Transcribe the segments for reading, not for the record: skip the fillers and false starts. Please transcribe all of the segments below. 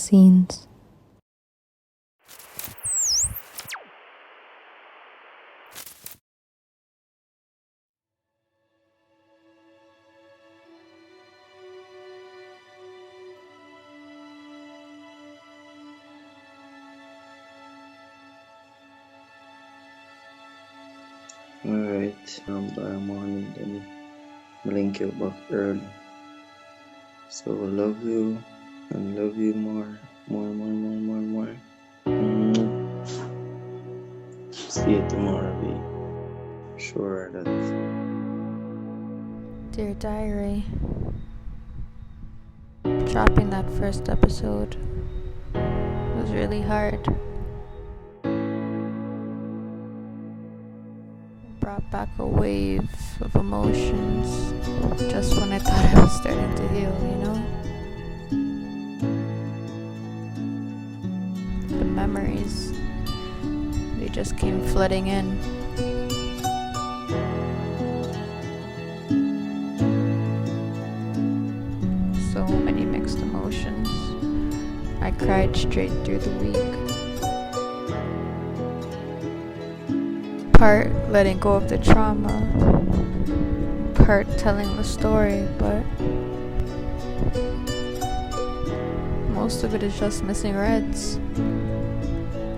scenes. Alright, by morning then link you back early. So love you and love you more. See you tomorrow, be sure that. Dear Diary, dropping that first episode was really hard. Brought back a wave of emotions just when I thought I was starting to heal, you know? The memories, they just came flooding in. So many mixed emotions. I cried straight through the week. Part letting go of the trauma, part telling the story, but most of it is just missing Redz,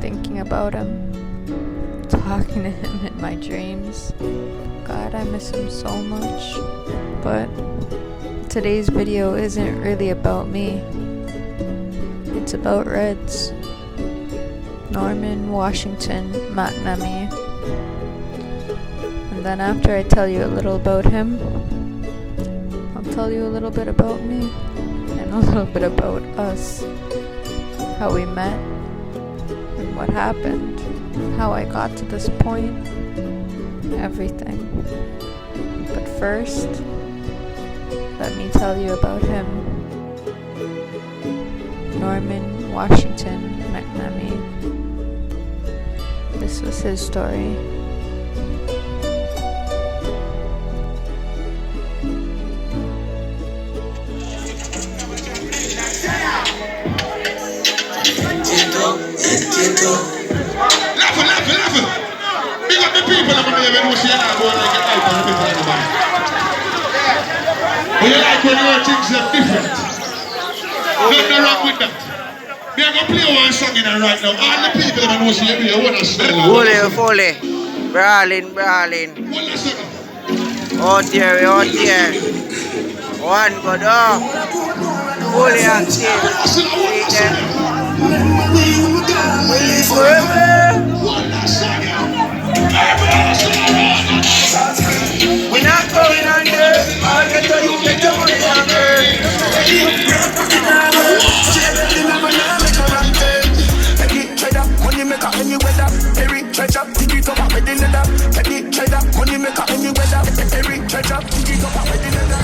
thinking about him, talking to him in my dreams. God, I miss him so much. But today's video isn't really about me, it's about Redz, Norman Washington McNamee. And then after I tell you a little about him, I'll tell you a little bit about me and a little bit about us, how we met and what happened, how I got to this point, everything. But first, let me tell you about him. Norman Washington McNamee. This was his story. Laughing. Big up the people of the who see that going like it out and everything in the band. But you like when you hear things are different. Nothing wrong with that. We are going to play one song in right now. All the people who see you want to smell. Fully. Brawling. Out here. One good up. Fully active. See them. We forever. We're not going under. I'll get your money under. Money maker any weather. Every treasure, dig it up at the leather. Any treasure, money maker any weather. Every treasure, dig it up at the leather.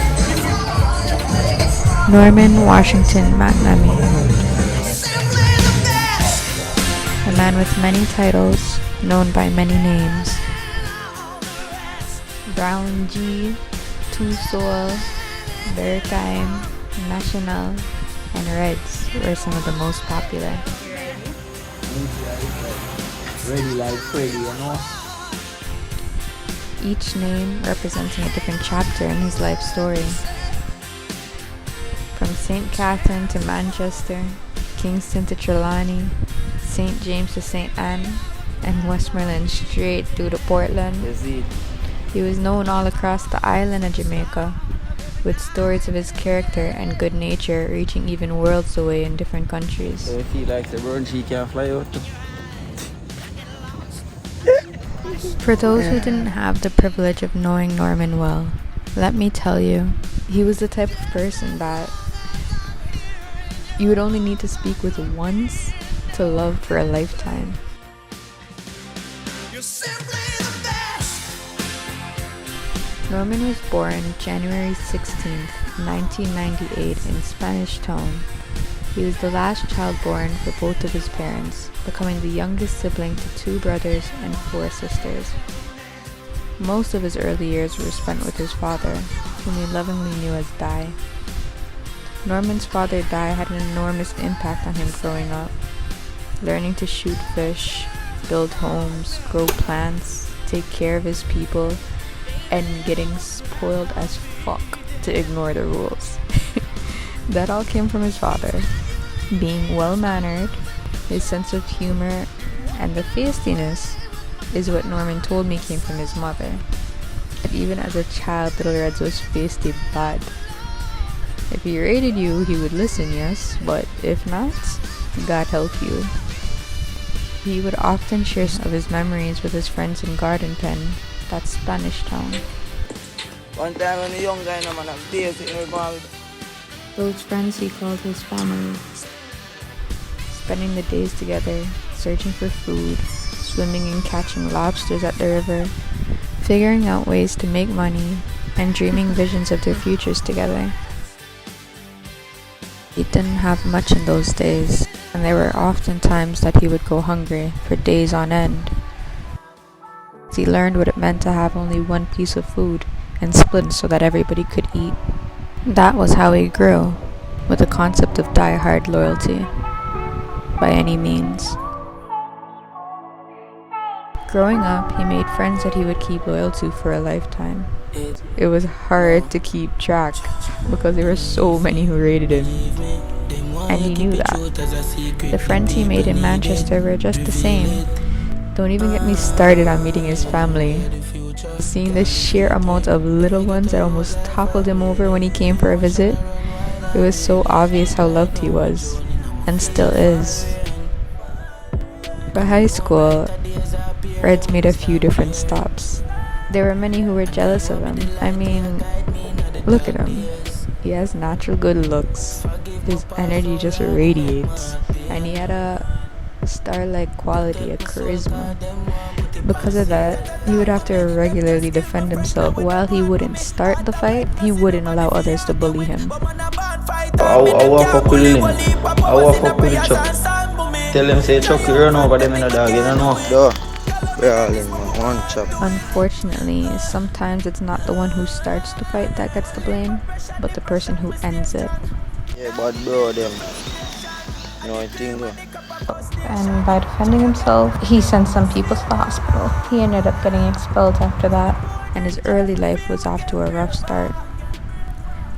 Norman Washington McNamee. A man with many titles, known by many names. Brown G, Two Soul, Bertime, National, and Redz were some of the most popular. Ready like Freddy, you know? Each name representing a different chapter in his life story. From St. Catherine to Manchester, Kingston to Trelawney, St. James to St. Anne, and Westmoreland straight through to Portland. He was known all across the island of Jamaica, with stories of his character and good nature reaching even worlds away in different countries. So if he likes the bird, he can fly out. For those who didn't have the privilege of knowing Norman well, let me tell you, he was the type of person that you would only need to speak with once to love for a lifetime. Norman was born January 16th, 1998 in Spanish Town. He was the last child born for both of his parents, becoming the youngest sibling to 2 brothers and 4 sisters. Most of his early years were spent with his father, whom he lovingly knew as Di. Norman's father Di had an enormous impact on him growing up. Learning to shoot fish, build homes, grow plants, take care of his people, and getting spoiled as fuck to ignore the rules. That all came from his father. Being well-mannered, his sense of humor, and the feistiness is what Norman told me came from his mother. But even as a child, little Redz was feisty bad. If he rated you, he would listen, yes, but if not, God help you. He would often share some of his memories with his friends in Garden Pen, that Spanish town. One time when a young guy, no man, I'm days in Rygin. Those friends he called his family. Spending the days together, searching for food, swimming and catching lobsters at the river, figuring out ways to make money, and dreaming visions of their futures together. He didn't have much in those days, and there were often times that he would go hungry for days on end. He learned what it meant to have only one piece of food and split so that everybody could eat. That was how he grew, with the concept of die-hard loyalty, by any means. Growing up, he made friends that he would keep loyal to for a lifetime. It was hard to keep track because there were so many who rated him, and he knew that. The friends he made in Manchester were just the same. Don't even get me started on meeting his family. Seeing the sheer amount of little ones that almost toppled him over when he came for a visit, it was so obvious how loved he was, and still is. For high school, Redz made a few different stops. There were many who were jealous of him. I mean, look at him. He has natural good looks. His energy just radiates. And he had a star-like quality, a charisma. Because of that, he would have to regularly defend himself. While he wouldn't start the fight, he wouldn't allow others to bully him. I walk up with him. I walk up with Chuck. Tell him, say, Chuck, you run over them in the dog, you don't know. Duh. We're all in one chop. Unfortunately, sometimes it's not the one who starts the fight that gets the blame, but the person who ends it. Yeah, but bro, them. No, I think And by defending himself, he sent some people to the hospital. He ended up getting expelled after that, and his early life was off to a rough start.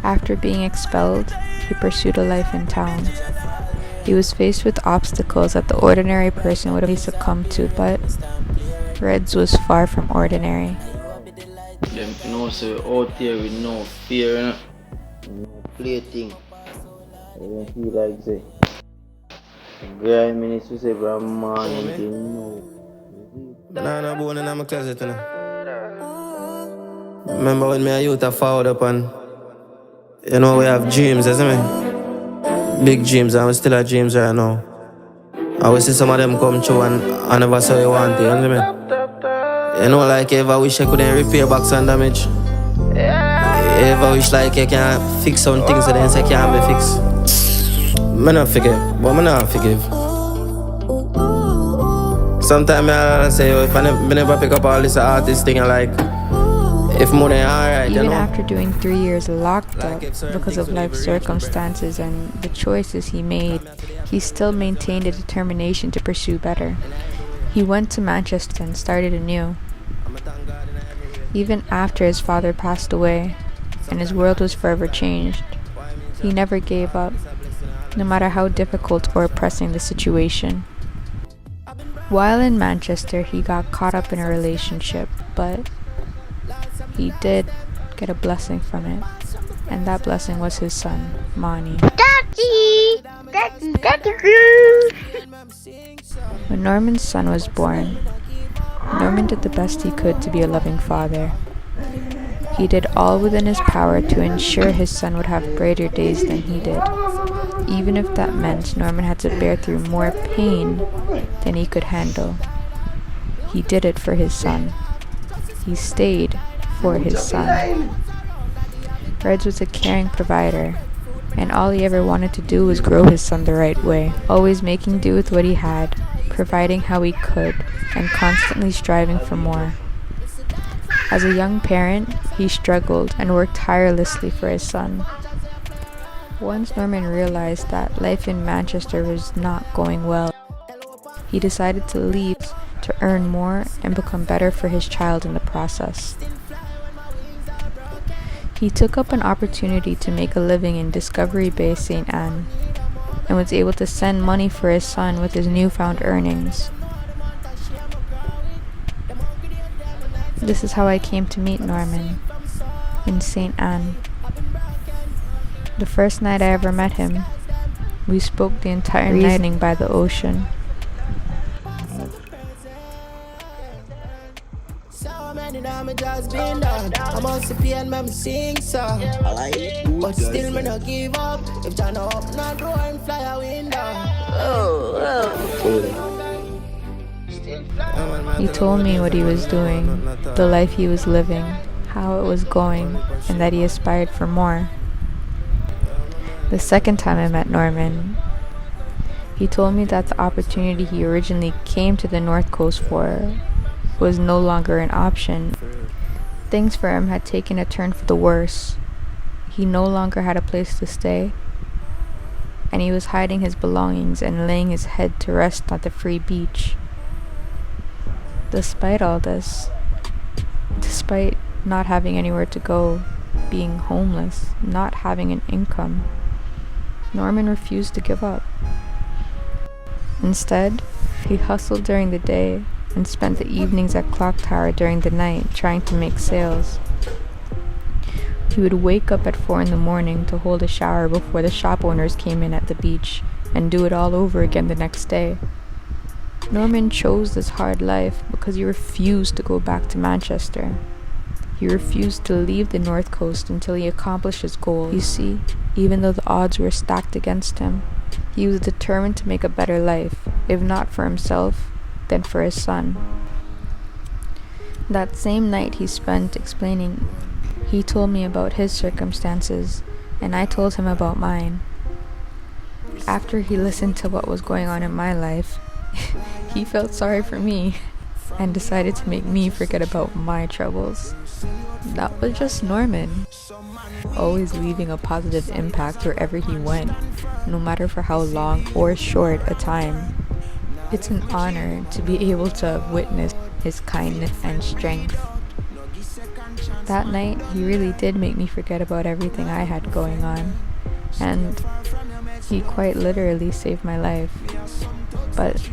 After being expelled, he pursued a life in town. He was faced with obstacles that the ordinary person would have succumbed to, but Redz was far from ordinary. Them know so out here with no fear, you know? no play thing. I don't feel like say. Grime minutes to say from morning till now. Nah, born in my closet, you know. Remember when me and youth are forward up and you know we have dreams, isn't it? Big dreams, and we still have dreams right now. I will see some of them come true and I never saw you want it, you know what I mean? You know, like, you ever wish I couldn't repair back some damage? You ever wish, like, you can fix some things and then say can't be fixed? I not forgive, but I not forgive. Sometimes I say, if I never pick up all this artist thing, I like, if money alright, Even you know? after doing 3 years locked up because of life circumstances and the choices he made, he still maintained a determination to pursue better. He went to Manchester and started anew. Even after his father passed away and his world was forever changed, he never gave up, no matter how difficult or pressing the situation. While in Manchester, he got caught up in a relationship, but he did get a blessing from it, and that blessing was his son, Mani. When Norman's son was born, Norman did the best he could to be a loving father. He did all within his power to ensure his son would have brighter days than he did, even if that meant Norman had to bear through more pain than he could handle. He did it for his son. He stayed for his son. Redz was a caring provider, and all he ever wanted to do was grow his son the right way, always making do with what he had, providing how he could, and constantly striving for more. As a young parent, he struggled and worked tirelessly for his son. Once Norman realized that life in Manchester was not going well, he decided to leave to earn more and become better for his child in the process. He took up an opportunity to make a living in Discovery Bay, St. Anne, and was able to send money for his son with his newfound earnings. This is how I came to meet Norman, in St. Anne. The first night I ever met him, we spoke the entire night by the ocean. He told me what he was doing, the life he was living, how it was going, and that he aspired for more. The second time I met Norman, he told me that the opportunity he originally came to the North Coast for was no longer an option. Things for him had taken a turn for the worse. He no longer had a place to stay, and he was hiding his belongings and laying his head to rest at the free beach. Despite all this, despite not having anywhere to go, being homeless, not having an income, Norman refused to give up. Instead, he hustled during the day and spent the evenings at Clock Tower during the night trying to make sales. He would wake up at 4 a.m. to hold a shower before the shop owners came in at the beach and do it all over again the next day. Norman chose this hard life because he refused to go back to Manchester. He refused to leave the North Coast until he accomplished his goal. You see, even though the odds were stacked against him, he was determined to make a better life, if not for himself, then for his son. That same night he spent explaining, he told me about his circumstances, and I told him about mine. After he listened to what was going on in my life, he felt sorry for me and decided to make me forget about my troubles. That was just Norman, always leaving a positive impact wherever he went, no matter for how long or short a time. It's an honor to be able to witness his kindness and strength. That night, he really did make me forget about everything I had going on, and he quite literally saved my life. But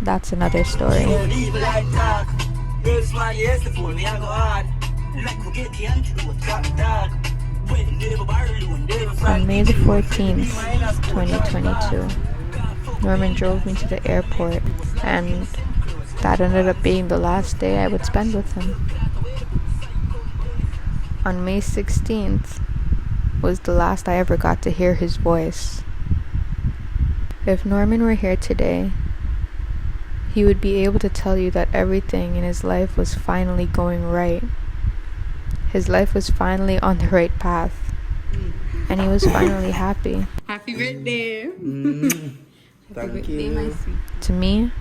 that's another story. On May the 14th, 2022, Norman drove me to the airport, and that ended up being the last day I would spend with him. On May 16th was the last I ever got to hear his voice. If Norman were here today, he would be able to tell you that everything in his life was finally going right. His life was finally on the right path, and he was finally happy. Happy birthday! Thank you. To me,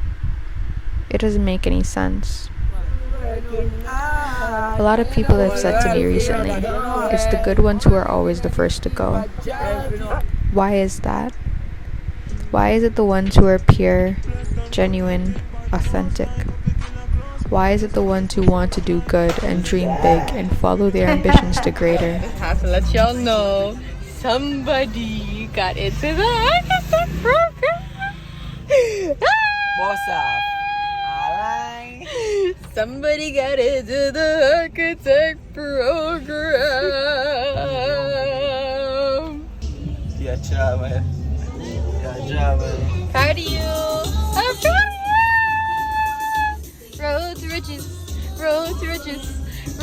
it doesn't make any sense. A lot of people have said to me recently, it's the good ones who are always the first to go. Why is that? Why is it the ones who are pure, genuine, authentic? Why is it the ones who want to do good and dream big and follow their ambitions to greater? Have to let y'all know somebody got into the architect program. What's up? Alright. Somebody got into the architect program. Good job, man. Good job, man. Proud of you. I'm proud of you. Road to riches. Road to riches.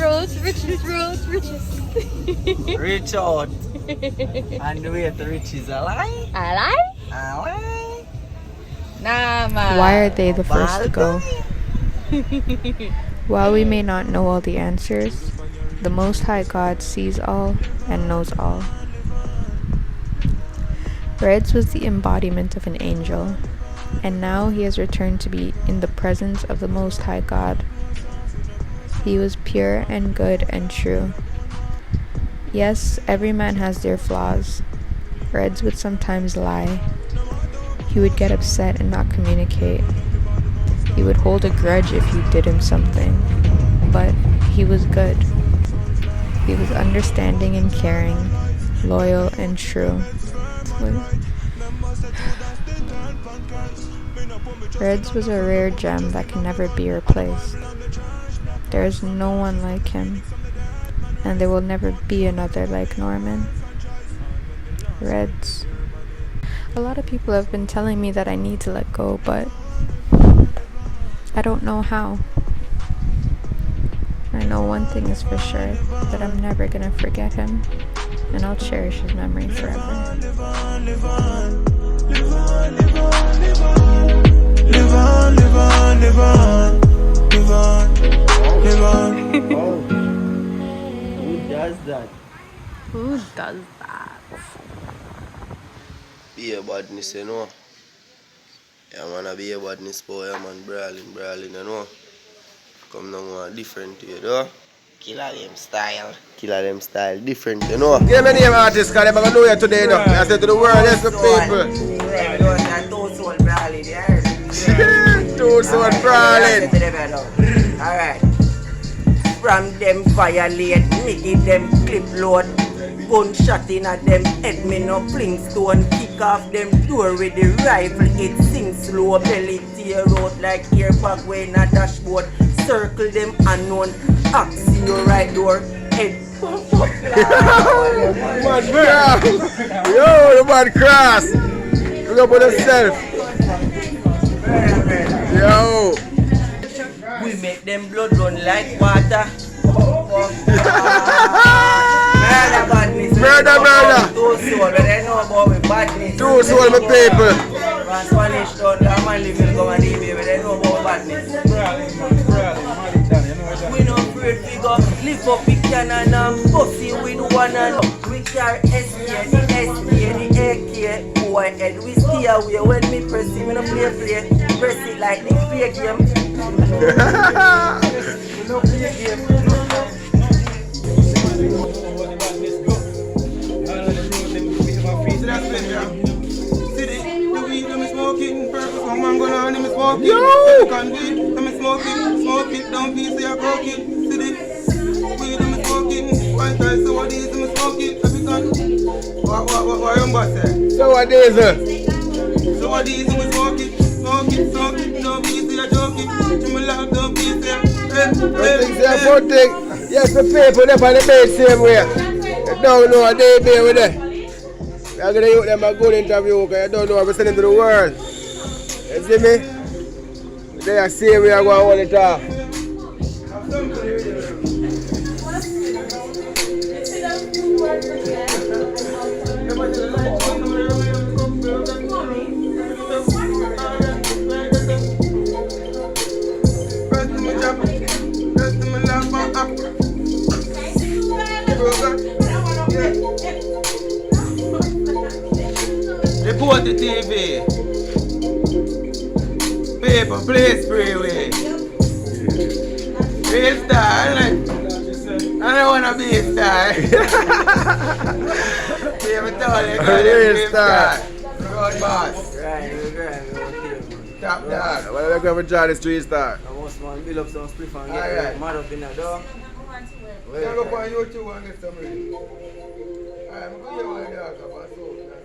Road to riches. Road to riches. Reach out. And the way to riches. Alright? Alright? Nah, man. Why are they the first to go? While we may not know all the answers, the Most High God sees all and knows all. Redz was the embodiment of an angel, and now he has returned to be in the presence of the Most High God. He was pure and good and true. Yes, every man has their flaws, Redz would sometimes lie. He would get upset and not communicate. He would hold a grudge if you did him something, but he was good. He was understanding and caring, loyal and true. Redz was a rare gem that can never be replaced. There is no one like him, and there will never be another like Norman. Redz. A lot of people have been telling me that I need to let go, but I don't know how. I know one thing is for sure, that I'm never gonna forget him, and I'll cherish his memory forever. Live on, live on, live on, live on, live on. Live on, live on, live on, live on, live on. Who does that? Who does that? Be a badness, you know. Yeah, man, I be a badness boy, yeah, man, brawling, you know. Come down one different, you know. Killer them style, different, you know. Give me name artist, because they're going to know you today, you know. I said to the world, yes, the people. Two-soul brawling, yeah. Two-soul brawling. Alright. From them violate, me give them clip load. Gunshot in at them head, me no fling stone. Kick off them door with the rifle, it sing slow. Belly tear out like airbag when a dashboard. Circle them unknown, axe in your right door. Head pump up. Man cross. Yo, the man cross. Look up on yourself. Yo. We make them blood run like water. Murder. Two-soul, but they know about we badness. Two-soul, my people. From Spanish town, the man live in Govana, but they know about badness. We no afraid we go lift up the cannon and pussy with one and we carry SK, the AK, boy head. We stay away when me press it, we no play. Press it like the play game. We no play game. Yo! Smoking, down piece of your cocaine. See the weed I'm smoking. White rice, so what is I'm smoking? African. What your boss say? So what is So what is I'm smoking? Smoking, down piece of your joking. To my love, down piece of your good thing. Yes, the people up on the bed same way. You don't know what they be with it. I'm going to give them a good interview because you don't know what we're sending to the world. You see me? They are saying we are going to hold it off. Deportee TV. Paper, play spray away. Be a star, I don't want to be a star. Paper towel, you got to be a star. Road boss. Top dog. What are we going to try the street star? I want to build up some spliff and get mad up in the door. We'll go on YouTube and get some ready. I'm going to go to the dog.